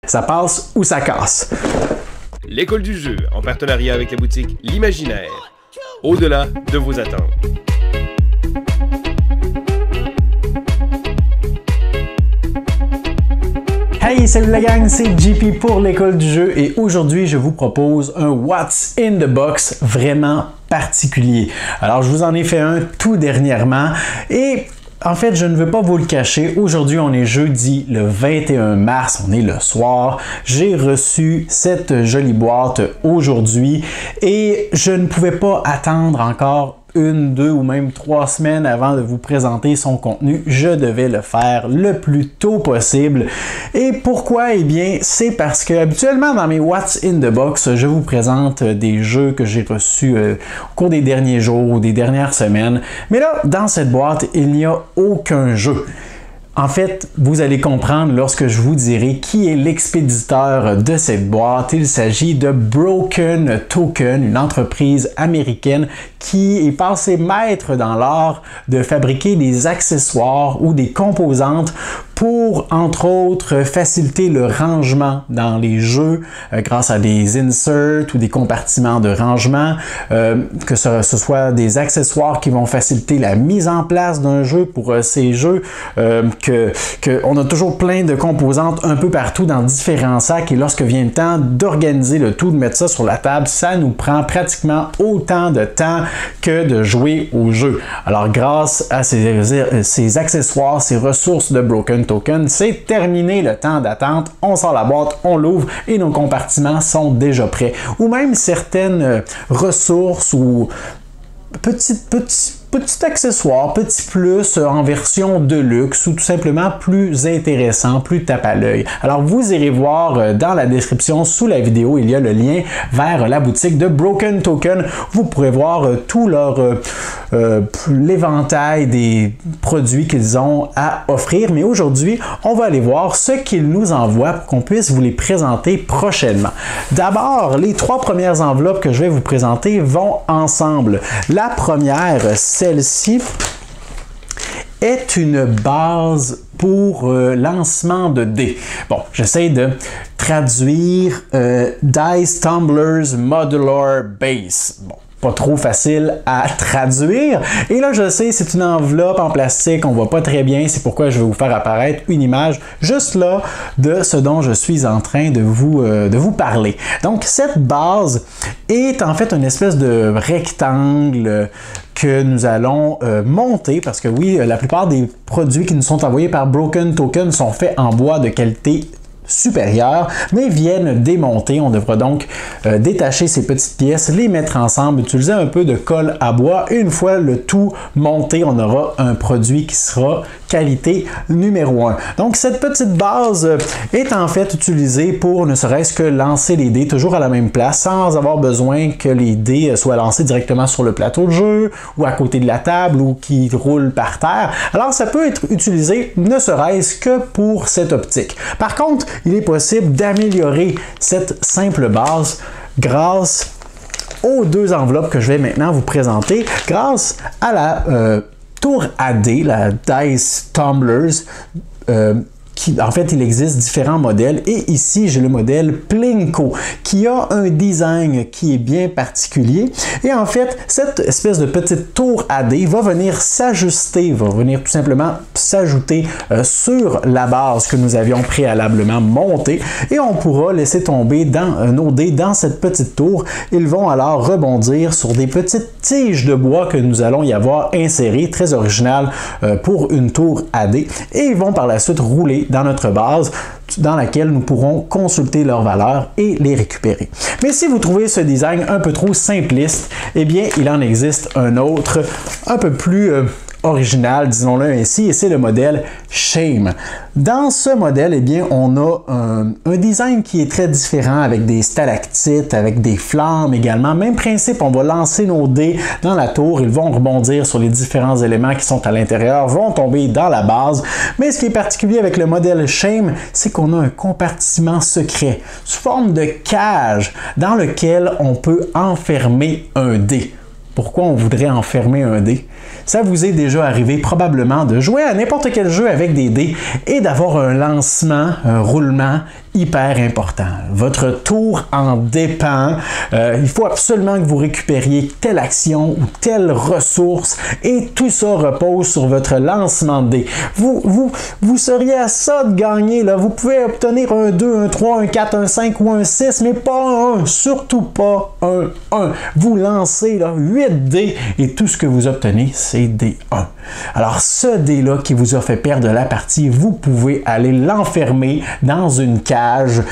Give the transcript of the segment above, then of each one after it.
Ça passe ou ça casse. L'école du jeu, en partenariat avec la boutique L'Imaginaire. Au-delà de vos attentes. Hey, salut la gang, c'est JP pour l'école du jeu et aujourd'hui je vous propose un What's in the Box vraiment particulier. Alors je vous en ai fait un tout dernièrement et en fait, je ne veux pas vous le cacher, aujourd'hui on est jeudi le 21 mars, on est le soir, j'ai reçu cette jolie boîte aujourd'hui et je ne pouvais pas attendre encore 1, 2 ou même 3 semaines avant de vous présenter son contenu. Je devais le faire le plus tôt possible. Et pourquoi? Eh bien, c'est parce que habituellement dans mes What's in the Box, je vous présente des jeux que j'ai reçus au cours des derniers jours ou des dernières semaines. Mais là, dans cette boîte, il n'y a aucun jeu. En fait, vous allez comprendre lorsque je vous dirai qui est l'expéditeur de cette boîte. Il s'agit de Broken Token, une entreprise américaine qui est passée maître dans l'art de fabriquer des accessoires ou des composantes pour, entre autres, faciliter le rangement dans les jeux grâce à des inserts ou des compartiments de rangement, que ce soit des accessoires qui vont faciliter la mise en place d'un jeu pour ces jeux, on a toujours plein de composantes un peu partout dans différents sacs et lorsque vient le temps d'organiser le tout, de mettre ça sur la table, ça nous prend pratiquement autant de temps que de jouer au jeu. Alors grâce à ces accessoires, ces ressources de Broken Token, c'est terminé le temps d'attente, on sort la boîte, on l'ouvre et nos compartiments sont déjà prêts. Ou même certaines ressources ou petits accessoires, petit plus en version de luxe ou tout simplement plus intéressant, plus tape à l'œil. Alors vous irez voir dans la description sous la vidéo, il y a le lien vers la boutique de Broken Token. Vous pourrez voir tout l'éventail des produits qu'ils ont à offrir. Mais aujourd'hui, on va aller voir ce qu'ils nous envoient pour qu'on puisse vous les présenter prochainement. D'abord, les 3 premières enveloppes que je vais vous présenter vont ensemble. La première, celle-ci, est une base pour lancement de dés. Bon, j'essaie de traduire Dice Tumblers Modular Base. Bon, pas trop facile à traduire. Et là, je sais, c'est une enveloppe en plastique, on voit pas très bien, c'est pourquoi je vais vous faire apparaître une image juste là de ce dont je suis en train de vous parler. Donc, cette base est en fait une espèce de rectangle que nous allons monter, parce que oui, la plupart des produits qui nous sont envoyés par Broken Token sont faits en bois de qualité supérieure, mais viennent démonter. On devra donc détacher ces petites pièces, les mettre ensemble, utiliser un peu de colle à bois. Et une fois le tout monté, on aura un produit qui sera qualité numéro 1. Donc cette petite base est en fait utilisée pour ne serait-ce que lancer les dés toujours à la même place sans avoir besoin que les dés soient lancés directement sur le plateau de jeu ou à côté de la table ou qui roulent par terre. Alors ça peut être utilisé ne serait-ce que pour cette optique. Par contre, il est possible d'améliorer cette simple base grâce aux 2 enveloppes que je vais maintenant vous présenter, grâce à la tour à dés, la Dice Tumblers, en fait, il existe différents modèles et ici, j'ai le modèle Plinko qui a un design qui est bien particulier et en fait, cette espèce de petite tour à dés va venir s'ajuster, va venir tout simplement s'ajouter sur la base que nous avions préalablement montée et on pourra laisser tomber nos dés dans cette petite tour. Ils vont alors rebondir sur des petites tiges de bois que nous allons y avoir insérées, très original pour une tour à dés et ils vont par la suite rouler dans notre base dans laquelle nous pourrons consulter leurs valeurs et les récupérer. Mais si vous trouvez ce design un peu trop simpliste, eh bien, il en existe un autre un peu plus original, disons-le ainsi, et c'est le modèle Shame. Dans ce modèle, eh bien, on a un design qui est très différent avec des stalactites, avec des flammes également. Même principe, on va lancer nos dés dans la tour, ils vont rebondir sur les différents éléments qui sont à l'intérieur, vont tomber dans la base. Mais ce qui est particulier avec le modèle Shame, c'est qu'on a un compartiment secret sous forme de cage dans lequel on peut enfermer un dé. pourquoi on voudrait enfermer un dé? Ça vous est déjà arrivé probablement de jouer à n'importe quel jeu avec des dés et d'avoir un lancement, un roulement hyper important. Votre tour en dépend. Il faut absolument que vous récupériez telle action ou telle ressource et tout ça repose sur votre lancement de dés. Vous seriez à ça de gagner. Là. Vous pouvez obtenir un 2, un 3, un 4, un 5 ou un 6, mais pas un 1, surtout pas un 1. Vous lancez là, 8 dés et tout ce que vous obtenez, c'est des 1. Alors ce dé-là qui vous a fait perdre la partie, vous pouvez aller l'enfermer dans une cage,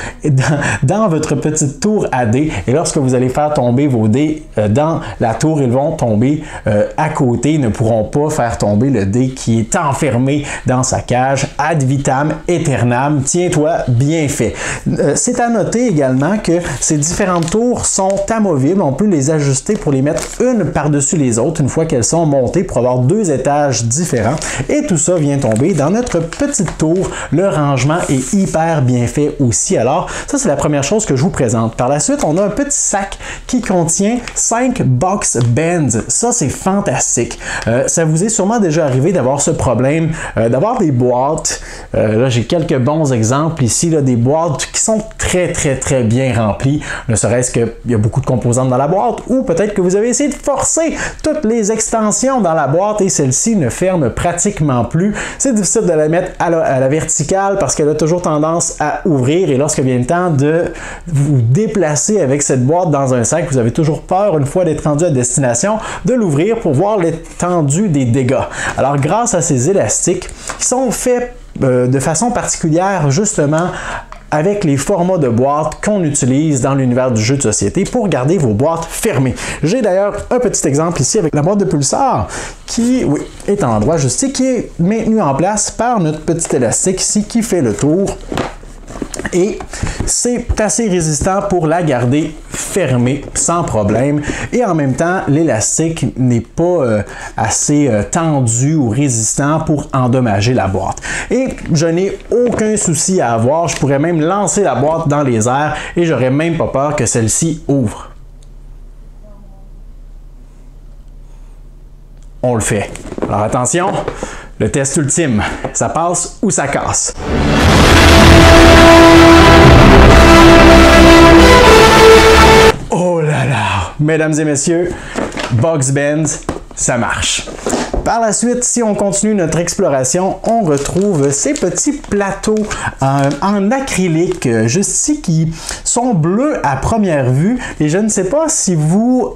dans votre petite tour à dés. Et lorsque vous allez faire tomber vos dés dans la tour, ils vont tomber à côté. Ils ne pourront pas faire tomber le dé qui est enfermé dans sa cage. Ad vitam aeternam. Tiens-toi bien fait. C'est à noter également que ces différentes tours sont amovibles. On peut les ajuster pour les mettre une par-dessus les autres une fois qu'elles sont montées pour avoir 2 étages différents. Et tout ça vient tomber dans notre petite tour. Le rangement est hyper bien fait aussi. Alors, ça, c'est la première chose que je vous présente. Par la suite, on a un petit sac qui contient 5 box bands. Ça, c'est fantastique. Ça vous est sûrement déjà arrivé d'avoir ce problème, d'avoir des boîtes. Là, j'ai quelques bons exemples ici, là, des boîtes qui sont très bien remplies. Ne serait-ce qu'il y a beaucoup de composantes dans la boîte ou peut-être que vous avez essayé de forcer toutes les extensions dans la boîte et celle-ci ne ferme pratiquement plus. C'est difficile de la mettre à la verticale parce qu'elle a toujours tendance à ouvrir et lorsque vient le temps de vous déplacer avec cette boîte dans un sac, vous avez toujours peur, une fois d'être rendu à destination, de l'ouvrir pour voir l'étendue des dégâts. Alors grâce à ces élastiques qui sont faits de façon particulière justement avec les formats de boîtes qu'on utilise dans l'univers du jeu de société pour garder vos boîtes fermées. J'ai d'ailleurs un petit exemple ici avec la boîte de Pulsar qui est en endroit juste ici, qui est maintenue en place par notre petit élastique ici qui fait le tour. Et c'est assez résistant pour la garder fermée sans problème. Et en même temps, l'élastique n'est pas assez tendu ou résistant pour endommager la boîte. Et je n'ai aucun souci à avoir. Je pourrais même lancer la boîte dans les airs et j'aurais même pas peur que celle-ci ouvre. On le fait. Alors attention, le test ultime. Ça passe ou ça casse. Oh là là! Mesdames et messieurs, box bands, ça marche. Par la suite, si on continue notre exploration, on retrouve ces petits plateaux en acrylique, juste ici, qui sont bleus à première vue. Et je ne sais pas si vous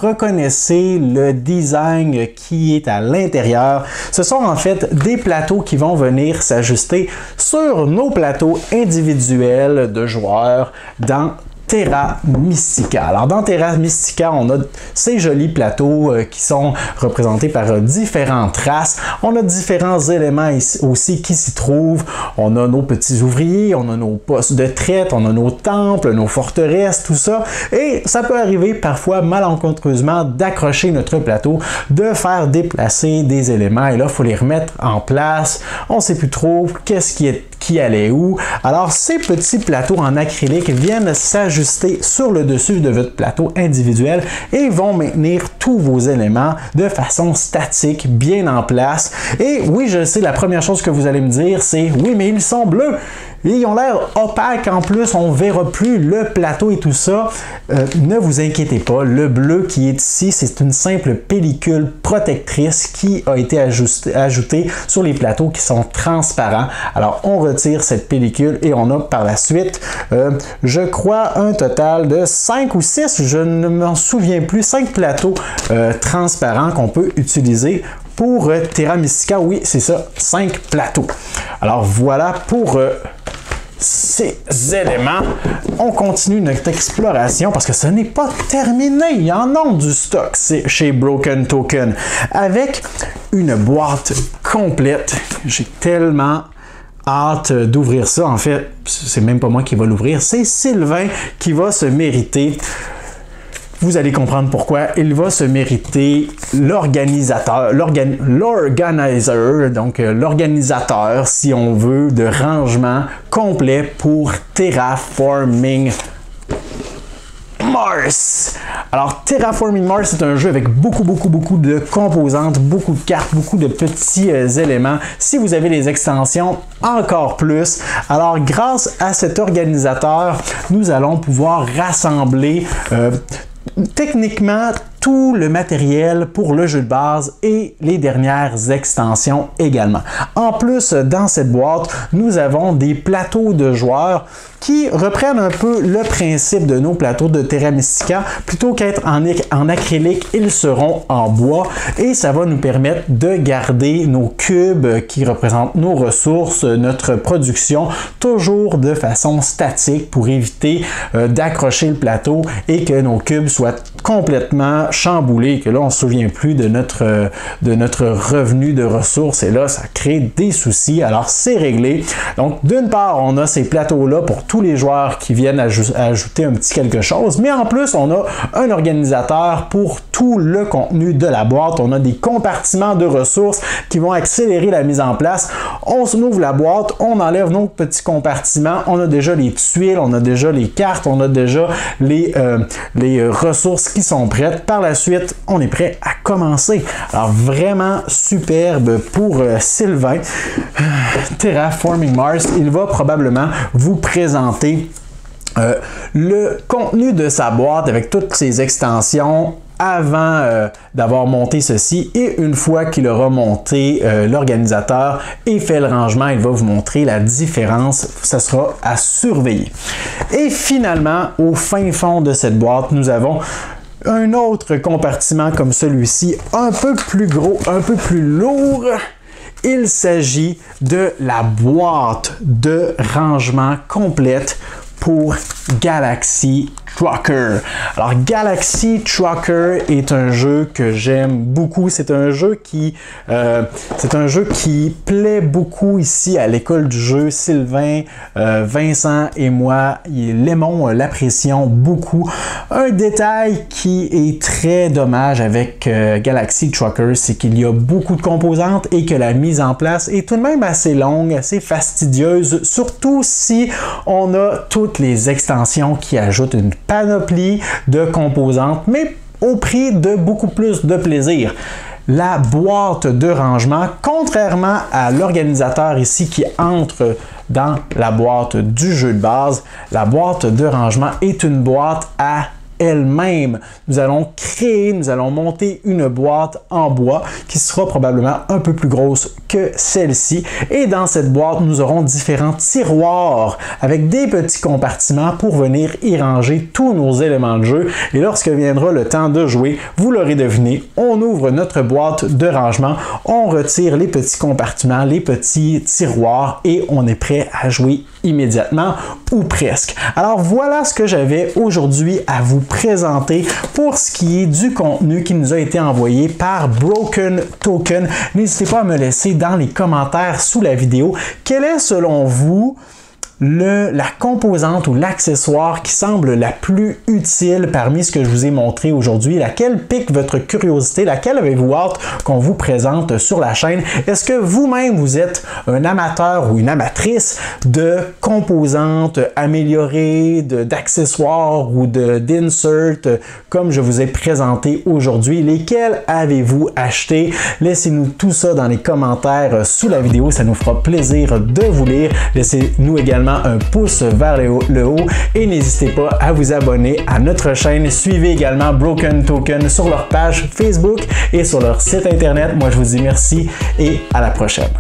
reconnaissez le design qui est à l'intérieur. Ce sont en fait des plateaux qui vont venir s'ajuster sur nos plateaux individuels de joueurs dans Terra Mystica. Alors dans Terra Mystica, on a ces jolis plateaux qui sont représentés par différentes races. On a différents éléments aussi qui s'y trouvent. On a nos petits ouvriers, on a nos postes de traite, on a nos temples, nos forteresses, tout ça. Et ça peut arriver parfois malencontreusement d'accrocher notre plateau, de faire déplacer des éléments et là, il faut les remettre en place. On ne sait plus trop qu'est-ce qui allait où. Alors ces petits plateaux en acrylique viennent s'ajuster sur le dessus de votre plateau individuel et vont maintenir tous vos éléments de façon statique, bien en place. Et oui, je sais, la première chose que vous allez me dire, c'est oui, mais ils sont bleus. Et ils ont l'air opaques en plus, on ne verra plus le plateau et tout ça. Ne vous inquiétez pas, le bleu qui est ici, c'est une simple pellicule protectrice qui a été ajoutée sur les plateaux qui sont transparents. Alors on retire cette pellicule et on a par la suite, je crois, un total de 5 ou 6, je ne m'en souviens plus, 5 plateaux transparents qu'on peut utiliser pour Terra Mystica. Oui, c'est ça, 5 plateaux. Alors voilà pour ces éléments. On continue notre exploration parce que ce n'est pas terminé. Il y en a du stock chez Broken Token avec une boîte complète. J'ai tellement hâte d'ouvrir ça. En fait, c'est même pas moi qui va l'ouvrir, c'est Sylvain qui va se mériter. Vous allez comprendre pourquoi. Il va se mériter l'organisateur, donc l'organisateur, si on veut, de rangement complet pour Terraforming Mars. Alors, Terraforming Mars, c'est un jeu avec beaucoup de composantes, beaucoup de cartes, beaucoup de petits éléments. Si vous avez les extensions, encore plus. Alors, grâce à cet organisateur, nous allons pouvoir rassembler techniquement tout le matériel pour le jeu de base et les dernières extensions également. En plus, dans cette boîte, nous avons des plateaux de joueurs qui reprennent un peu le principe de nos plateaux de Terra Mystica. Plutôt qu'être en acrylique, ils seront en bois et ça va nous permettre de garder nos cubes qui représentent nos ressources, notre production, toujours de façon statique pour éviter d'accrocher le plateau et que nos cubes soient complètement chamboulés, que là on ne se souvient plus de notre revenu de ressources et là ça crée des soucis. Alors c'est réglé. Donc d'une part on a ces plateaux là pour tous les joueurs qui viennent ajouter un petit quelque chose, mais en plus on a un organisateur pour tout le contenu de la boîte. On a des compartiments de ressources qui vont accélérer la mise en place. On ouvre la boîte, on enlève nos petits compartiments, on a déjà les tuiles, on a déjà les cartes, on a déjà les ressources qui sont prêtes. Par la suite, on est prêt à commencer. Alors vraiment superbe pour Sylvain. Terraforming Mars, il va probablement vous présenter le contenu de sa boîte avec toutes ses extensions avant d'avoir monté ceci, et une fois qu'il aura monté l'organisateur et fait le rangement, il va vous montrer la différence. Ça sera à surveiller. Et finalement, au fin fond de cette boîte, nous avons un autre compartiment comme celui-ci, un peu plus gros, un peu plus lourd. Il s'agit de la boîte de rangement complète pour Galaxy Trucker. Alors Galaxy Trucker est un jeu que j'aime beaucoup. C'est un jeu qui plaît beaucoup ici à l'école du jeu. Sylvain, Vincent et moi, l'apprécions beaucoup. Un détail qui est très dommage avec Galaxy Trucker, c'est qu'il y a beaucoup de composantes et que la mise en place est tout de même assez longue, assez fastidieuse, surtout si on a toutes les extensions qui ajoutent une panoplie de composantes, mais au prix de beaucoup plus de plaisir. La boîte de rangement, contrairement à l'organisateur ici qui entre dans la boîte du jeu de base, la boîte de rangement est une boîte à elle-même. Nous allons monter une boîte en bois qui sera probablement un peu plus grosse que celle-ci. Et dans cette boîte, nous aurons différents tiroirs avec des petits compartiments pour venir y ranger tous nos éléments de jeu. Et lorsque viendra le temps de jouer, vous l'aurez deviné, on ouvre notre boîte de rangement, on retire les petits compartiments, les petits tiroirs et on est prêt à jouer immédiatement ou presque. Alors voilà ce que j'avais aujourd'hui à vous présenter pour ce qui est du contenu qui nous a été envoyé par Broken Token. N'hésitez pas à me laisser dans les commentaires sous la vidéo quelle est selon vous la composante ou l'accessoire qui semble la plus utile parmi ce que je vous ai montré aujourd'hui. Laquelle pique votre curiosité? Laquelle avez-vous hâte qu'on vous présente sur la chaîne? Est-ce que vous-même vous êtes un amateur ou une amatrice de composantes améliorées, d'accessoires ou d'inserts comme je vous ai présenté aujourd'hui? Lesquels avez-vous acheté? Laissez-nous tout ça dans les commentaires sous la vidéo. Ça nous fera plaisir de vous lire. Laissez-nous également un pouce vers le haut et n'hésitez pas à vous abonner à notre chaîne. Suivez également Broken Token sur leur page Facebook et sur leur site internet. Moi je vous dis merci et à la prochaine.